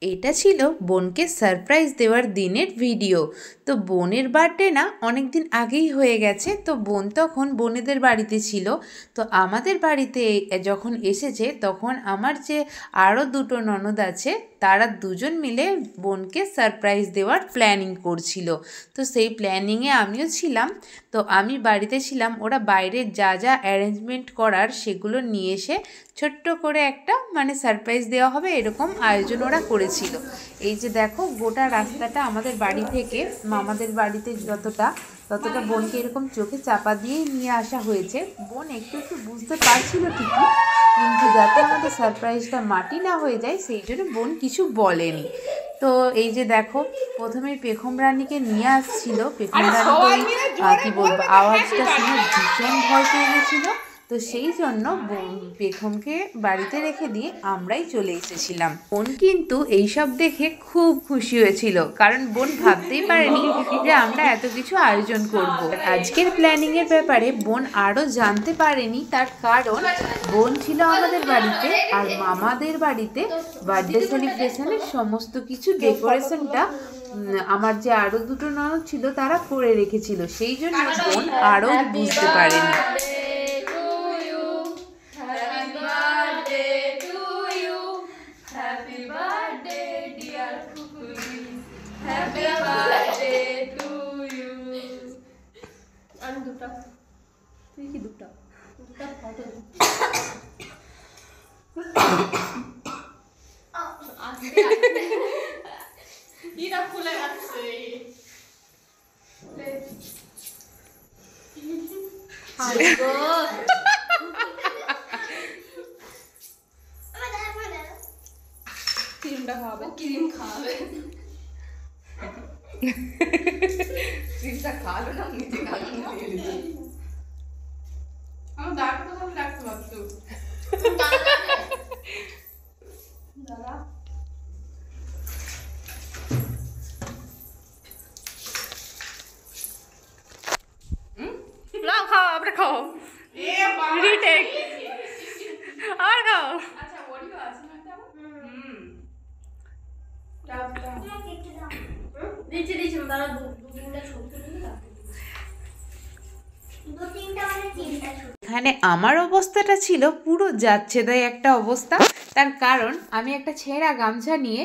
এটা ছিল বোনকে সারপ্রাইজ দেওয়ার দিনের ভিডিও। তো বোনের বার্থডে না অনেক দিন আগেই হয়ে গেছে। তো বোন তখন বোনেদের বাড়িতে ছিল। তো আমাদের বাড়িতে যখন এসেছে তখন আমার যে আরও দুটো ননদ আছে তারা দুজন মিলে বোনকে সারপ্রাইজ দেওয়ার প্ল্যানিং করছিল। তো সেই প্ল্যানিংয়ে আমিও ছিলাম। তো আমি বাড়িতে ছিলাম, ওরা বাইরের যা যা অ্যারেঞ্জমেন্ট করার সেগুলো নিয়ে এসে ছোট্ট করে একটা সারপ্রাইজ দেওয়া হবে এরকম আয়োজন ওরা করেছিল। এই যে দেখো গোটা রাস্তাটা আমাদের বাড়ি থেকে মামাদের বাড়িতে ততটা বোনকে এরকম চোখে চাপা দিয়েই নিয়ে আসা হয়েছে। বোন একটু একটু বুঝতে পারছিল ঠিকই, কিন্তু যাতে আমাদের সারপ্রাইজটা মাটি না হয়ে যায় সেই জন্য বোন কিছু বলেনি। তো এই যে দেখো প্রথমে পেখম রানীকে নিয়ে আসছিল। পেখম রানী কি বলবো, আওয়াজটা শুনে ভীষণ ভয় পেয়ে গেছিলো। তো সেই জন্য পেখমকে বাড়িতে রেখে দিয়ে আমরাই চলে এসেছিলাম। বোন কিন্তু এইসব দেখে খুব খুশি হয়েছিল, কারণ বোন ভাবতেই পারেনি যে আমরা এত কিছু আয়োজন করব। আজকের প্ল্যানিংয়ের ব্যাপারে বোন আরও জানতে পারেনি, তার কারণ বোন ছিল আমাদের বাড়িতে আর মামাদের বাড়িতে বার্থডে সেলিব্রেশনের সমস্ত কিছু ডেকোরেশনটা আমার যে আরও দুটো ননদ ছিল তারা করে রেখেছিল, সেই জন্য বোন আরও বুঝতে পারেনি। ক্রিমটা খাওয়াবে, ক্রিম খাওয়াবে, ক্রিমটা খাওয়াবে না, নিজে খাওয়াবে। আমার দাঁড়টা তো রাখতে পারতো দাদা। লাও খাও, আবার খাও, রিটেক আর খাও। আচ্ছা ওরিও আছে না এটা? নিচে নিচে দাঁড়া, দু তিনটা ছবি তুলে দাও। এখানে আমার অবস্থাটা ছিল পুরো যাচ্ছে তাই একটা অবস্থা। তার কারণ আমি একটা ছেঁড়া গামছা নিয়ে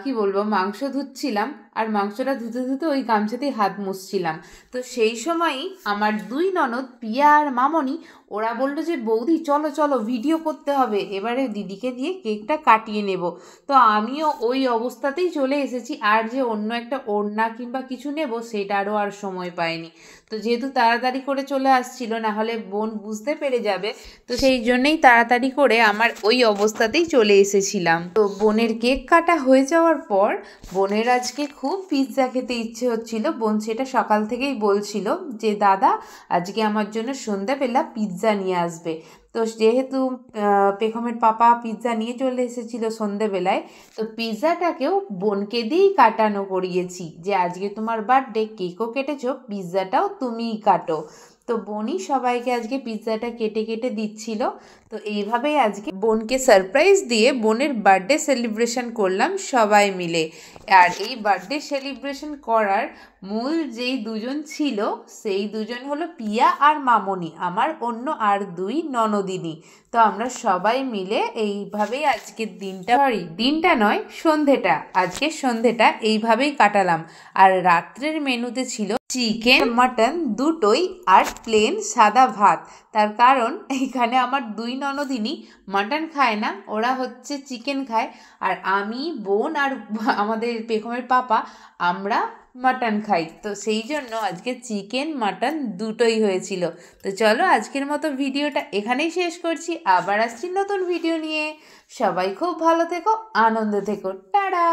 কি বলবো মাংস ধুচ্ছিলাম, আর মাংসটা ধুতে ধুতে ওই গামছাতেই হাত মুছছিলাম। তো সেই সময়ই আমার দুই ননদ পিয়া আর মামনি ওরা বললো যে বৌদি চলো চলো ভিডিও করতে হবে, এবারে দিদিকে দিয়ে কেকটা কাটিয়ে নেব। তো আমিও ওই অবস্থাতেই চলে এসেছি, আর যে অন্য একটা ওড়না কিংবা কিছু নেব সেটারও আর সময় পাইনি। তো যেহেতু তাড়াতাড়ি করে চলে আসছিল, না হলে বোন বুঝতে পেরে যাবে, তো সেই জন্যই তাড়াতাড়ি করে আমার ওই অবস্থাতেই চলে এসেছিলাম। তো বোনের কেক কাটা হয়ে যাওয়ার পর বোনের আজকে খুব পিৎজা খেতে ইচ্ছে হচ্ছিল। বোন সেটা সকাল থেকেই বলছিল যে দাদা আজকে আমার জন্য সন্ধ্যাবেলা পিৎজা নিয়ে আসবে। তো যেহেতু পেখমের পাপা পিৎজা নিয়ে চলে এসেছিলো সন্ধ্যেবেলায়, তো পিৎজাটাকেও বোনকে দিয়েই কাটানো করিয়েছি যে আজকে তোমার বার্থডে, কেকও কেটেছো, পিৎজাটাও তুমিই কাটো। তো বোনই সবাইকে আজকে পিৎজাটা কেটে কেটে দিচ্ছিল। তো এইভাবেই আজকে বোনকে সারপ্রাইজ দিয়ে বোনের বার্থডে সেলিব্রেশন করলাম সবাই মিলে। আর এই বার্থডে সেলিব্রেশন করার মূল যেই দুজন ছিল সেই দুজন হলো পিয়া আর মামনি, আমার অন্য আর দুই ননদিনী। তো আমরা সবাই মিলে এইভাবেই আজকের দিনটা নয় সন্ধেটা, আজকের সন্ধেটা এইভাবেই কাটালাম। আর রাত্রের মেনুতে ছিল চিকেন মাটন দুটোই আর প্লেন সাদা ভাত। তার কারণ এখানে আমার দুই ননদিনী মাটন খায় না, ওরা হচ্ছে চিকেন খায়, আর আমি বোন আর আমাদের পেখমের পাপা আমরা মাটন খাই। তো সেই জন্য আজকে চিকেন মাটন দুটোই হয়েছিল। তো চলো আজকের মতো ভিডিওটা এখানেই শেষ করছি, আবার আসছি নতুন ভিডিও নিয়ে। সবাই খুব ভালো থেকো, আনন্দে থেকো, টাটা।